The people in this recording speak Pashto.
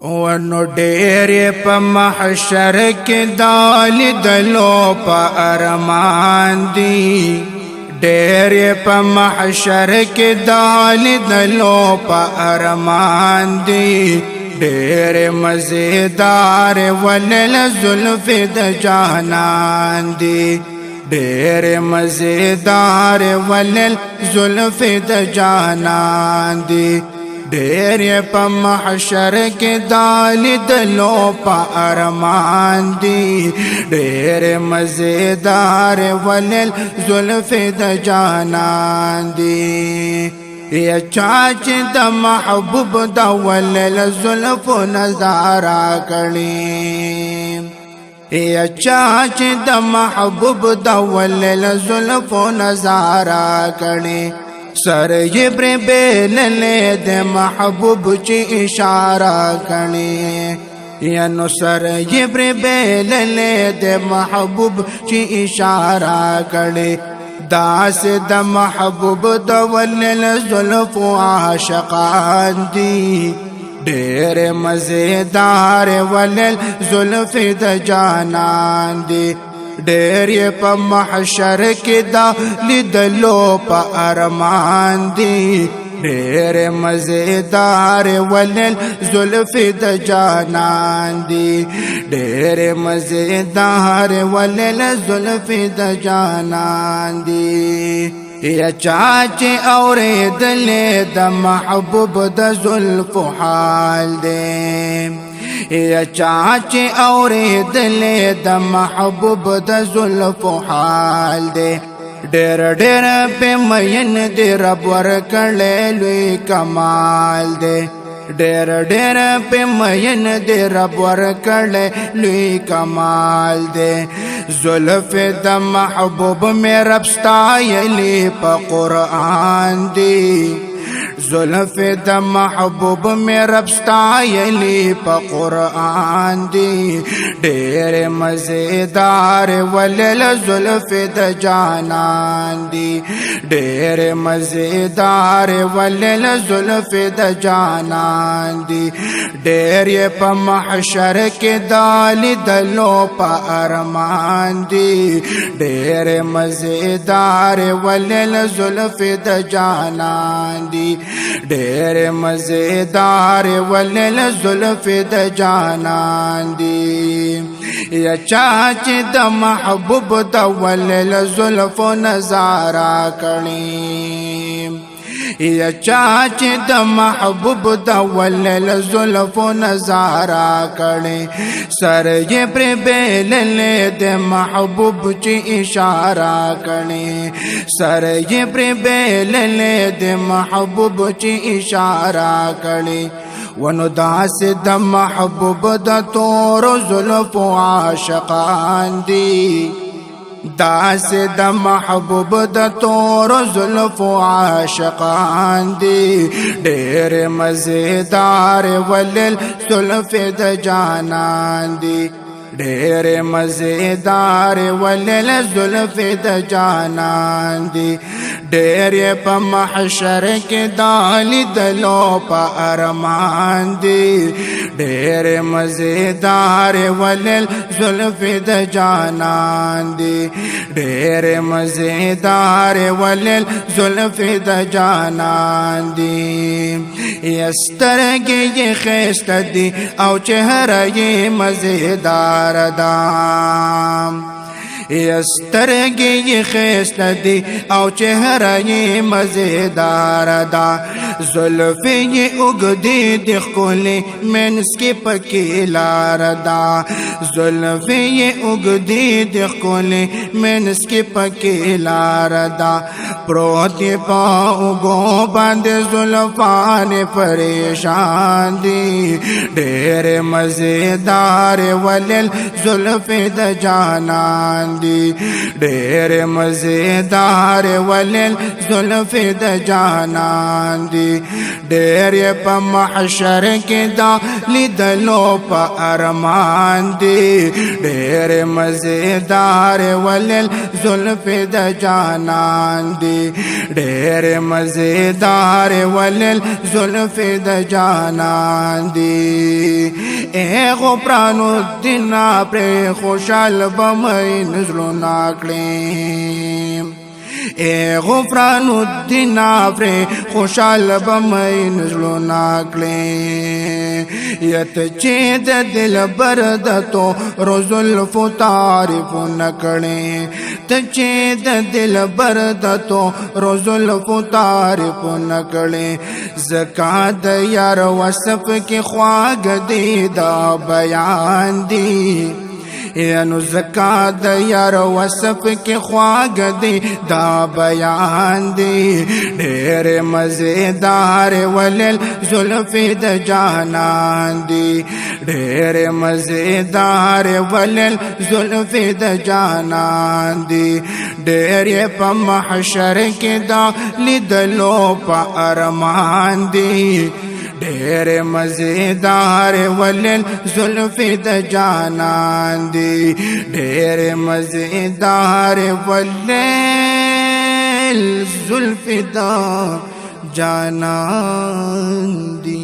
ونو ډېر په محشر کې دال دلو په ارمان دي ډېر په محشر کې دال دلو په ارمان دي ډېر مزیدار ولل زلف د جانان دي ډېر مزیدار ولل زلف د جانان دي ډېر په محشر کې دال دلو په ارمان دي ډېر مزیدار ولل زلف د جانان دي یا چاچ د محبوب د ولل زلف نظارا کړي یا چاچ د محبوب د ولل زلف نظارا کړي سر پر بیللے دے محبوب چی اشارہ کړي یا نو سر پر بیللے دے محبوب چی اشارہ کړي داس د محبوب د ولل زلف عاشقان دی ډېر مزیدار ولل زلف د جانان دی ډېر په محشر کې دا لیدلو په ارمان دي ډېر مزیدار ولل زلف د جانان دي ډېر مزیدار ولل زلف د جانان دي یا چاچ اورېدلې د محبوب د زلف حال دی یا چاچ اورېدلې د محبوب د زلف حال دی ډېر ډېر په مین دی رب ورکړې لوی کمال دی ډېر ډېر په مین دی رب ورکړې لوی کمال دی زلف د محبوب مې رب ستایلې په قرآن دی زلف د محبوب مې رب ستایلې په قرآن دی ډېر مزیدار ولل زلف د جانان دی ډېر مزیدار ولل زلف د جانان دی ډېر په محشر کې دال دلو په ارمان دی ډېر مزیدار ولل زلف د جانان دی ډېر مزیدار ولل زلف د جانان دی یا چاچ د محبوب د ولل زلف نظارا کړي یا چاچ د محبوب د ولل زلف نظارا کړي سر یې پر بیللې د محبوب چی اشارہ کړي سر یې پر بیللې د محبوب چی اشارہ کړي ونو داس د محبوب د تور زلف عاشقان دی داس د محبوب د تور زلف عاشقان دی ډېر مزیدار ولل زلف د جانان دی ډېر مزیدار ولل زلف د جانان دی ډېر په محشر کې دال دلو په ارمان دی ډېر مزیدار ولل زلف د جانان دی ډېر مزیدار ولل زلف د جانان دی یسترګې یې ښایسته دي او چهره یې مزیدار ده یسترګې یې ښایسته دي او چهره یې مزیدار ده زلفې یې اوږدې دي ښکلې منځ کې پکې لار ده زلفې یې اوږدې دي ښکلې منځ کې پکې لار ده پروت یې په اوږو باندې زلفانې پریشان دي ډېر مزیدار ولل زلفې د جانان دی ډېر مزیدار ولل زلف د جانان دی ډېر په محشر کې دا لیدلو په ارمان دی ډېر مزیدار ولل زلف د جانان دی ډېر مزیدار ولل زلف د جانان دی اے غفران الدین پر خوشحال بمئی نزلو ناکلیم اے غفران الدین پر خوشحال بمئی نزلو ناکلیم یت چید دل بردتو روزل فتارف نکڑیں تچید دل بردتو روزل فتارف نکڑیں زکات یار وصف کی خواگ دی دا بیان دی یانو زکات یار وصف کی خواگ دی دا بیان دی ډېر مزیدار ولل زلف د جانان دی ډېر مزیدار ولل زلف د جانان دی ډېر په محشر کې دا لیدلو په ارمان دی ډېر مزیدار ولل زلف د جانان دی ډېر مزیدار ولل زلف د جانان دی